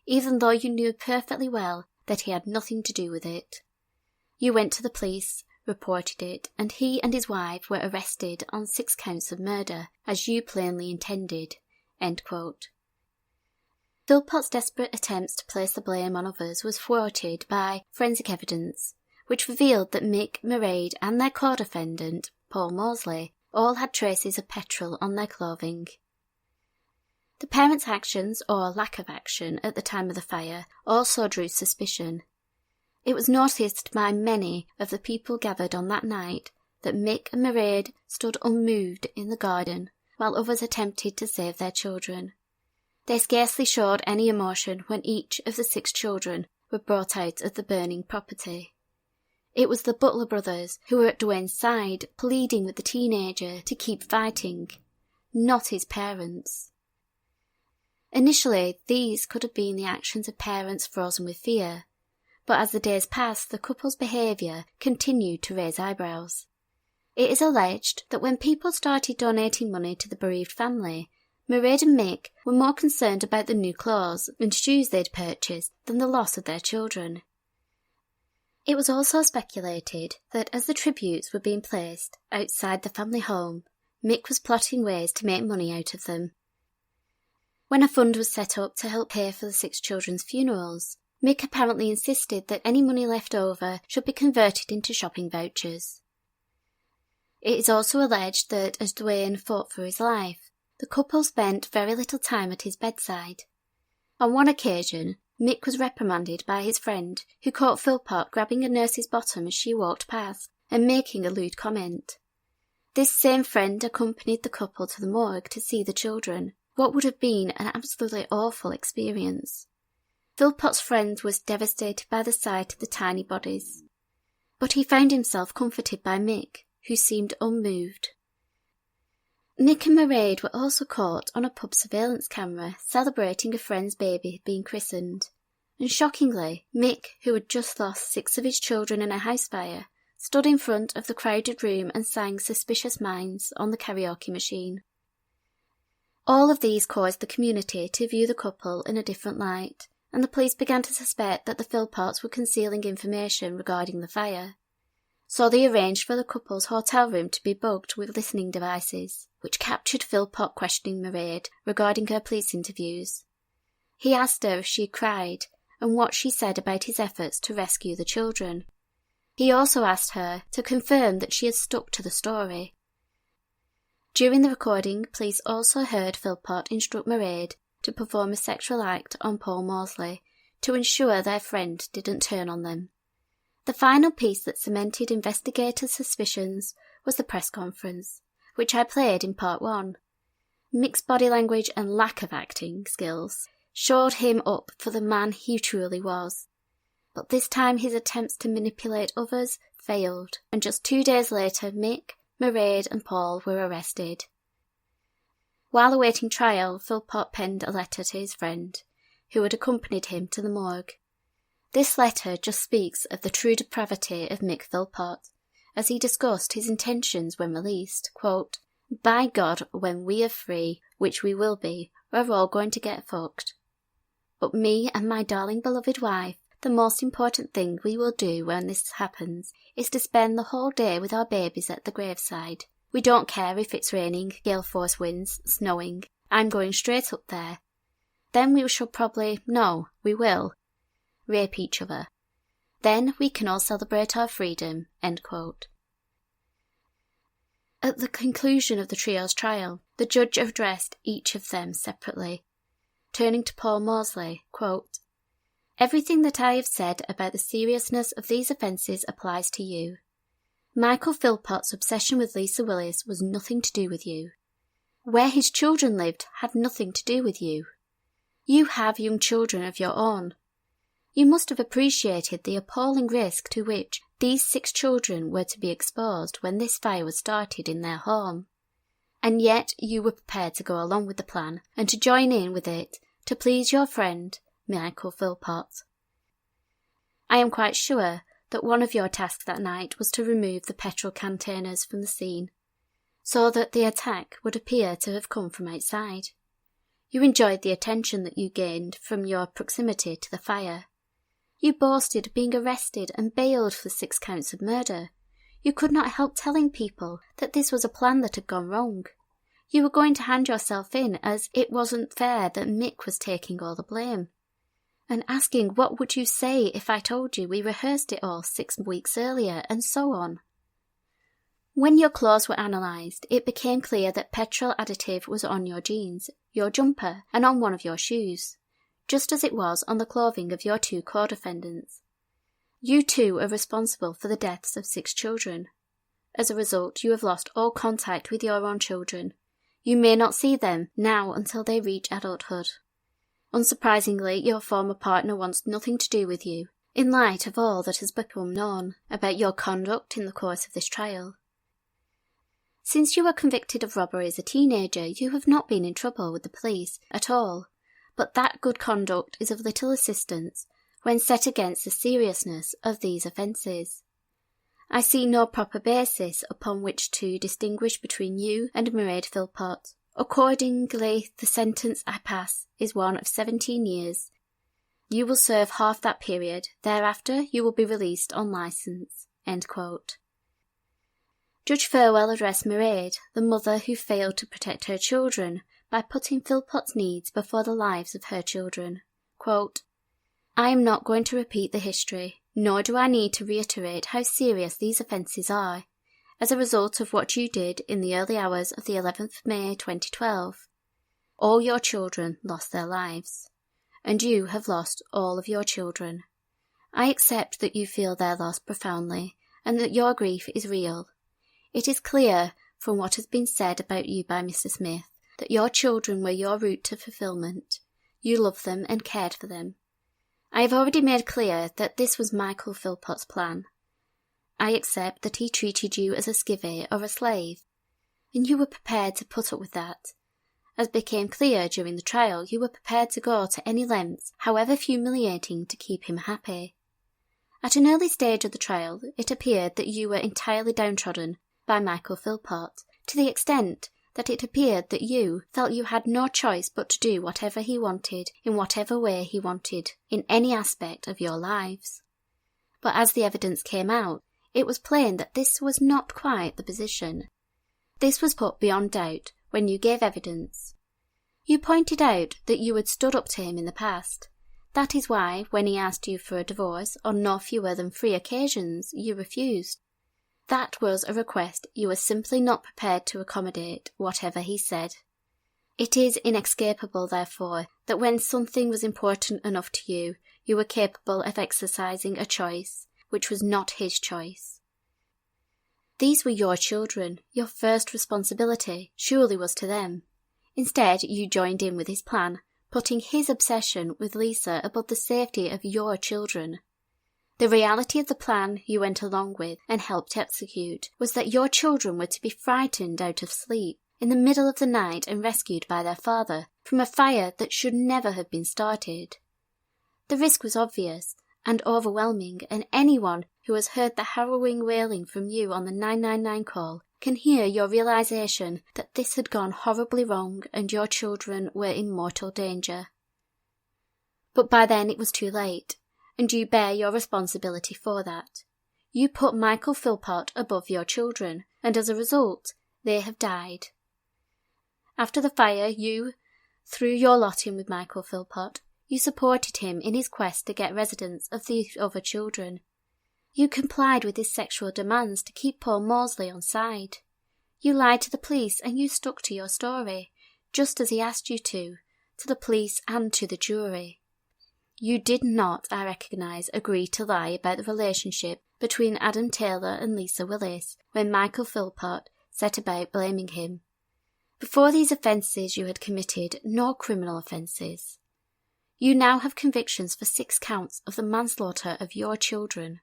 even though you knew perfectly well that he had nothing to do with it. You went to the police, reported it, and he and his wife were arrested on 6 counts of murder, as you plainly intended." End quote. Philpott's desperate attempts to place the blame on others was thwarted by forensic evidence, which revealed that Mick, Mairead and their co-defendant, Paul Mosley, all had traces of petrol on their clothing. The parents' actions, or lack of action, at the time of the fire also drew suspicion. It was noticed by many of the people gathered on that night that Mick and Mairead stood unmoved in the garden, while others attempted to save their children. They scarcely showed any emotion when each of the 6 children were brought out of the burning property. It was the Butler brothers who were at Dwayne's side, pleading with the teenager to keep fighting, not his parents. Initially, these could have been the actions of parents frozen with fear, but as the days passed, the couple's behaviour continued to raise eyebrows. It is alleged that when people started donating money to the bereaved family, Mairead and Mick were more concerned about the new clothes and shoes they'd purchased than the loss of their children. It was also speculated that as the tributes were being placed outside the family home, Mick was plotting ways to make money out of them. When a fund was set up to help pay for the 6 children's funerals, Mick apparently insisted that any money left over should be converted into shopping vouchers. It is also alleged that as Dwayne fought for his life, the couple spent very little time at his bedside. On one occasion, Mick was reprimanded by his friend, who caught Philpott grabbing a nurse's bottom as she walked past and making a lewd comment. This same friend accompanied the couple to the morgue to see the children, what would have been an absolutely awful experience. Philpott's friend was devastated by the sight of the tiny bodies, but he found himself comforted by Mick, who seemed unmoved. Mick and Mairead were also caught on a pub surveillance camera celebrating a friend's baby being christened, and shockingly, Mick, who had just lost 6 of his children in a house fire, stood in front of the crowded room and sang Suspicious Minds on the karaoke machine. All of these caused the community to view the couple in a different light, and the police began to suspect that the Philpotts were concealing information regarding the fire. So they arranged for the couple's hotel room to be bugged with listening devices, which captured Philpott questioning Mairead regarding her police interviews. He asked her if she had cried and what she said about his efforts to rescue the children. He also asked her to confirm that she had stuck to the story. During the recording, police also heard Philpott instruct Mairead to perform a sexual act on Paul Mosley to ensure their friend didn't turn on them. The final piece that cemented investigators' suspicions was the press conference, which I played in part 1. Mick's body language and lack of acting skills showed him up for the man he truly was. But this time his attempts to manipulate others failed, and just 2 days later Mick, Mairead and Paul were arrested. While awaiting trial, Philpott penned a letter to his friend, who had accompanied him to the morgue. This letter just speaks of the true depravity of Mick Philpott, as he discussed his intentions when released, quote, "By God, when we are free, which we will be, we're all going to get fucked. But me and my darling beloved wife, the most important thing we will do when this happens is to spend the whole day with our babies at the graveside. We don't care if it's raining, gale force winds, snowing. I'm going straight up there. Then we shall probably, no, we will, rape each other. Then we can all celebrate our freedom." End quote. At the conclusion of the trio's trial, the judge addressed each of them separately. Turning to Paul Mosley, quote, "Everything that I have said about the seriousness of these offences applies to you. Michael Philpott's obsession with Lisa Willis was nothing to do with you. Where his children lived had nothing to do with you. You have young children of your own. You must have appreciated the appalling risk to which these 6 children were to be exposed when this fire was started in their home. And yet you were prepared to go along with the plan and to join in with it to please your friend, Michael Philpott. I am quite sure that one of your tasks that night was to remove the petrol containers from the scene, so that the attack would appear to have come from outside. You enjoyed the attention that you gained from your proximity to the fire. You boasted being arrested and bailed for 6 counts of murder. You could not help telling people that this was a plan that had gone wrong. You were going to hand yourself in as it wasn't fair that Mick was taking all the blame, and asking what would you say if I told you we rehearsed it all 6 weeks earlier, and so on. When your clothes were analysed, it became clear that petrol additive was on your jeans, your jumper, and on one of your shoes, just as it was on the clothing of your 2 co-defendants. You too are responsible for the deaths of 6 children. As a result, you have lost all contact with your own children. You may not see them now until they reach adulthood. Unsurprisingly, your former partner wants nothing to do with you, in light of all that has become known about your conduct in the course of this trial. Since you were convicted of robbery as a teenager, you have not been in trouble with the police at all, but that good conduct is of little assistance when set against the seriousness of these offences. I see no proper basis upon which to distinguish between you and Mairead Philpott. Accordingly, the sentence I pass is one of 17 years. You will serve half that period. Thereafter, you will be released on licence." End quote. Judge Furwell addressed Mairead, the mother who failed to protect her children by putting Philpott's needs before the lives of her children. Quote, "I am not going to repeat the history, nor do I need to reiterate how serious these offences are, as a result of what you did in the early hours of the 11th of May 2012. All your children lost their lives, and you have lost all of your children. I accept that you feel their loss profoundly, and that your grief is real. It is clear, from what has been said about you by Mr. Smith, that your children were your route to fulfilment. You loved them and cared for them. I have already made clear that this was Michael Philpott's plan. I accept that he treated you as a skivvy or a slave, and you were prepared to put up with that. As became clear during the trial, you were prepared to go to any lengths, however humiliating, to keep him happy. At an early stage of the trial, it appeared that you were entirely downtrodden by Michael Philpott, to the extent that it appeared that you felt you had no choice but to do whatever he wanted, in whatever way he wanted, in any aspect of your lives. But as the evidence came out, it was plain that this was not quite the position. This was put beyond doubt when you gave evidence. You pointed out that you had stood up to him in the past. That is why, when he asked you for a divorce on no fewer than 3 occasions, you refused. That was a request you were simply not prepared to accommodate, whatever he said. It is inescapable, therefore, that when something was important enough to you, you were capable of exercising a choice which was not his choice. These were your children. Your first responsibility surely was to them. Instead, you joined in with his plan, putting his obsession with Lisa above the safety of your children. The reality of the plan you went along with and helped execute was that your children were to be frightened out of sleep in the middle of the night and rescued by their father from a fire that should never have been started. The risk was obvious and overwhelming, and anyone who has heard the harrowing wailing from you on the 999 call can hear your realization that this had gone horribly wrong and your children were in mortal danger. But by then it was too late, and you bear your responsibility for that. You put Michael Philpott above your children, and as a result, they have died. After the fire, you threw your lot in with Michael Philpott. You supported him in his quest to get residence of the other children. You complied with his sexual demands to keep Paul Mosley on side. You lied to the police and you stuck to your story, just as he asked you to the police and to the jury. You did not, I recognise, agree to lie about the relationship between Adam Taylor and Lisa Willis when Michael Philpott set about blaming him. Before these offences you had committed no criminal offences. You now have convictions for 6 counts of the manslaughter of your children.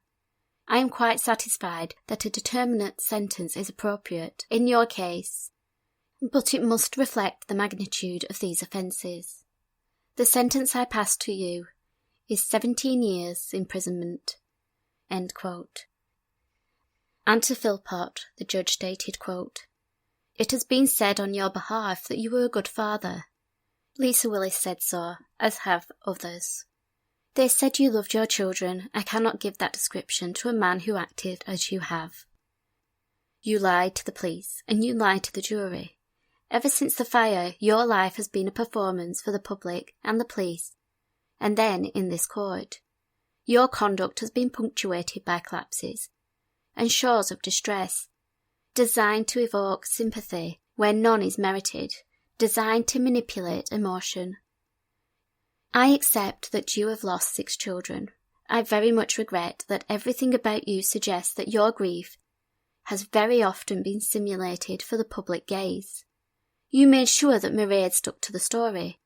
I am quite satisfied that a determinate sentence is appropriate in your case, but it must reflect the magnitude of these offences. The sentence I pass to you is 17 years imprisonment." End quote. And to Philpott, the judge stated, quote, "It has been said on your behalf that you were a good father. Lisa Willis said so, as have others. They said you loved your children. I cannot give that description to a man who acted as you have. You lied to the police, and you lied to the jury. Ever since the fire, your life has been a performance for the public and the police, and then in this court. Your conduct has been punctuated by collapses and shows of distress, designed to evoke sympathy where none is merited, designed to manipulate emotion. I accept that you have lost 6 children. I very much regret that everything about you suggests that your grief has very often been simulated for the public gaze. You made sure that Mairead stuck to the story,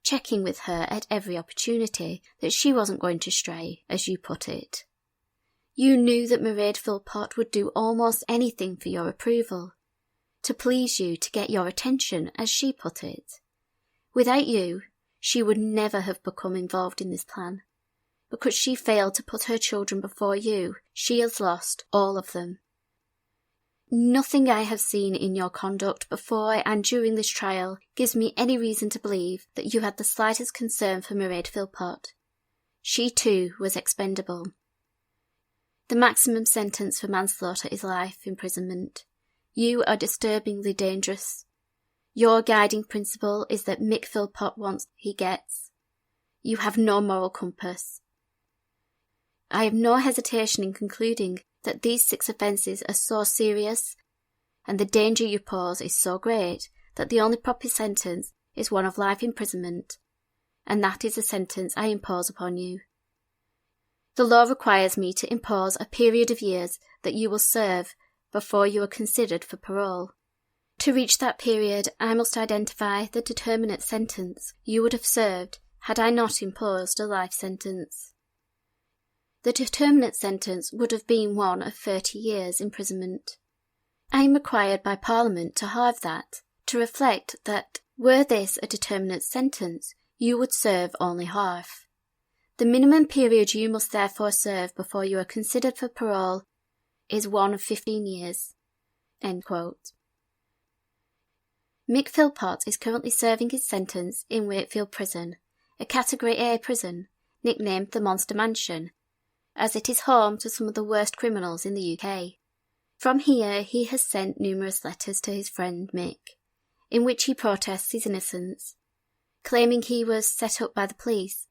checking with her at every opportunity that she wasn't going to stray, as you put it. You knew that Mairead Philpott would do almost anything for your approval, to please you, to get your attention, as she put it. Without you, she would never have become involved in this plan. Because she failed to put her children before you, she has lost all of them. Nothing I have seen in your conduct before and during this trial gives me any reason to believe that you had the slightest concern for Mairead Philpott. She too was expendable. The maximum sentence for manslaughter is life imprisonment. You are disturbingly dangerous. Your guiding principle is that Mick Philpott wants he gets. You have no moral compass. I have no hesitation in concluding that these 6 offences are so serious, and the danger you pose is so great, that the only proper sentence is one of life imprisonment, and that is the sentence I impose upon you. The law requires me to impose a period of years that you will serve before you are considered for parole. To reach that period, I must identify the determinate sentence you would have served had I not imposed a life sentence. The determinate sentence would have been one of 30 years imprisonment. I am required by Parliament to halve that, to reflect that, were this a determinate sentence, you would serve only half. The minimum period you must therefore serve before you are considered for parole is one of 15 years. End quote. Mick Philpott is currently serving his sentence in Wakefield Prison, a Category A prison, nicknamed the Monster Mansion, as it is home to some of the worst criminals in the UK. From here he has sent numerous letters to his friend Mick, in which he protests his innocence, claiming he was set up by the police,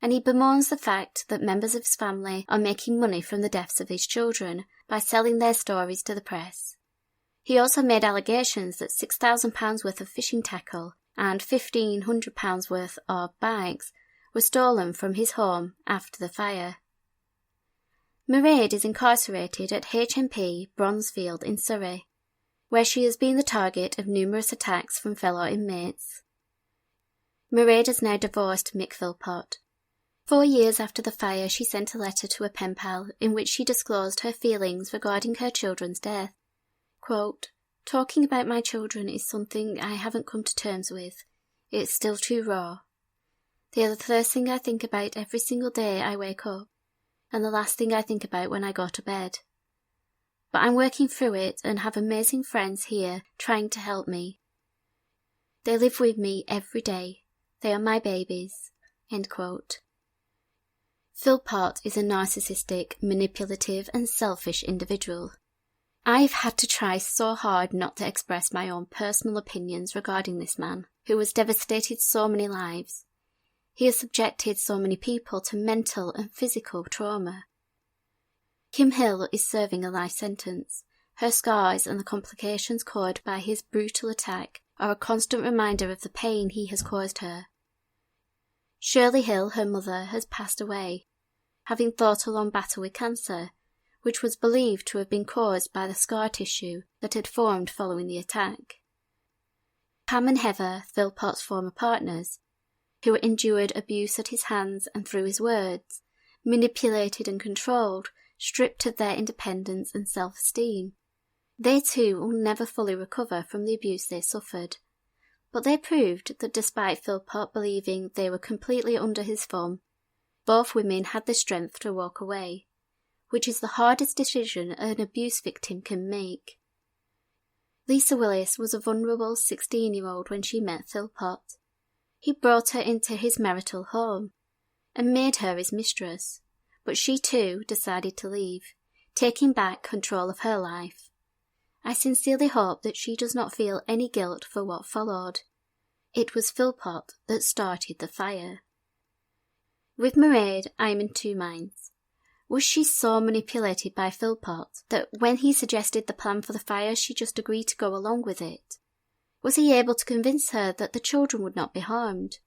and he bemoans the fact that members of his family are making money from the deaths of his children by selling their stories to the press. He also made allegations that £6,000 worth of fishing tackle and £1,500 worth of bags were stolen from his home after the fire. Mairead is incarcerated at HMP Bronzefield in Surrey, where she has been the target of numerous attacks from fellow inmates. Mairead is now divorced to Mick Philpott. 4 years after the fire, she sent a letter to a pen pal in which she disclosed her feelings regarding her children's death. Quote, "Talking about my children is something I haven't come to terms with. It's still too raw. They are the first thing I think about every single day I wake up, and the last thing I think about when I go to bed. But I'm working through it and have amazing friends here trying to help me. They live with me every day. They are my babies." End quote. Philpott is a narcissistic, manipulative and selfish individual. I've had to try so hard not to express my own personal opinions regarding this man, who has devastated so many lives. He has subjected so many people to mental and physical trauma. Kim Hill is serving a life sentence. Her scars and the complications caused by his brutal attack are a constant reminder of the pain he has caused her. Shirley Hill, her mother, has passed away, having fought a long battle with cancer, which was believed to have been caused by the scar tissue that had formed following the attack. Pam and Heather, Philpott's former partners, who endured abuse at his hands and through his words, manipulated and controlled, stripped of their independence and self-esteem. They too will never fully recover from the abuse they suffered. But they proved that despite Philpott believing they were completely under his thumb, both women had the strength to walk away, which is the hardest decision an abuse victim can make. Lisa Willis was a vulnerable 16-year-old when she met Philpott. He brought her into his marital home and made her his mistress, but she too decided to leave, taking back control of her life. I sincerely hope that she does not feel any guilt for what followed. It was Philpott that started the fire. With Mairead, I am in two minds. Was she so manipulated by Philpott that when he suggested the plan for the fire she just agreed to go along with it? Was he able to convince her that the children would not be harmed?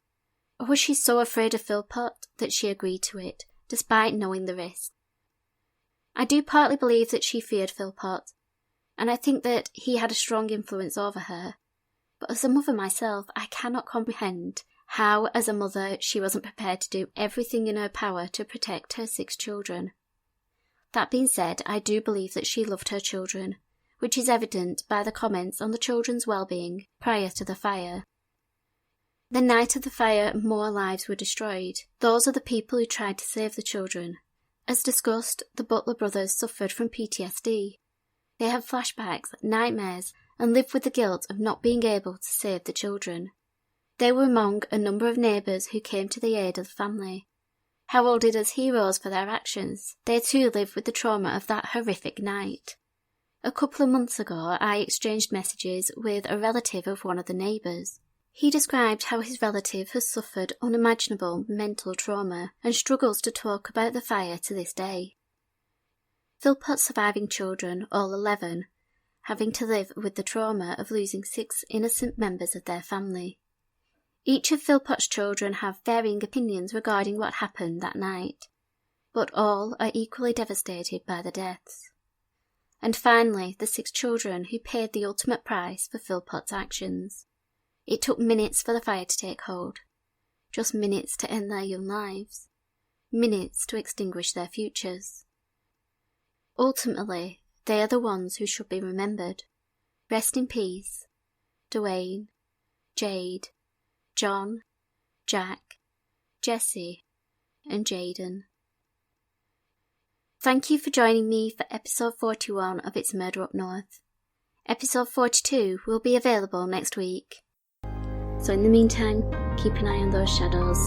Or was she so afraid of Philpott that she agreed to it, despite knowing the risk? I do partly believe that she feared Philpott, and I think that he had a strong influence over her. But as a mother myself, I cannot comprehend how, as a mother, she wasn't prepared to do everything in her power to protect her 6 children. That being said, I do believe that she loved her children, which is evident by the comments on the children's well-being prior to the fire. The night of the fire, more lives were destroyed. Those are the people who tried to save the children. As discussed, the Butler brothers suffered from PTSD. They had flashbacks, nightmares, and lived with the guilt of not being able to save the children. They were among a number of neighbours who came to the aid of the family. Heralded as heroes for their actions, they too lived with the trauma of that horrific night. A couple of months ago, I exchanged messages with a relative of one of the neighbours. He described how his relative has suffered unimaginable mental trauma and struggles to talk about the fire to this day. Philpott's surviving children, all 11, having to live with the trauma of losing 6 innocent members of their family. Each of Philpott's children have varying opinions regarding what happened that night, but all are equally devastated by the deaths. And finally, the 6 children who paid the ultimate price for Philpott's actions. It took minutes for the fire to take hold, just minutes to end their young lives, minutes to extinguish their futures. Ultimately, they are the ones who should be remembered. Rest in peace, Dwayne, Jade, John, Jack, Jesse, and Jaden. Thank you for joining me for episode 41 of It's Murder Up North. Episode 42 will be available next week. So in the meantime, keep an eye on those shadows.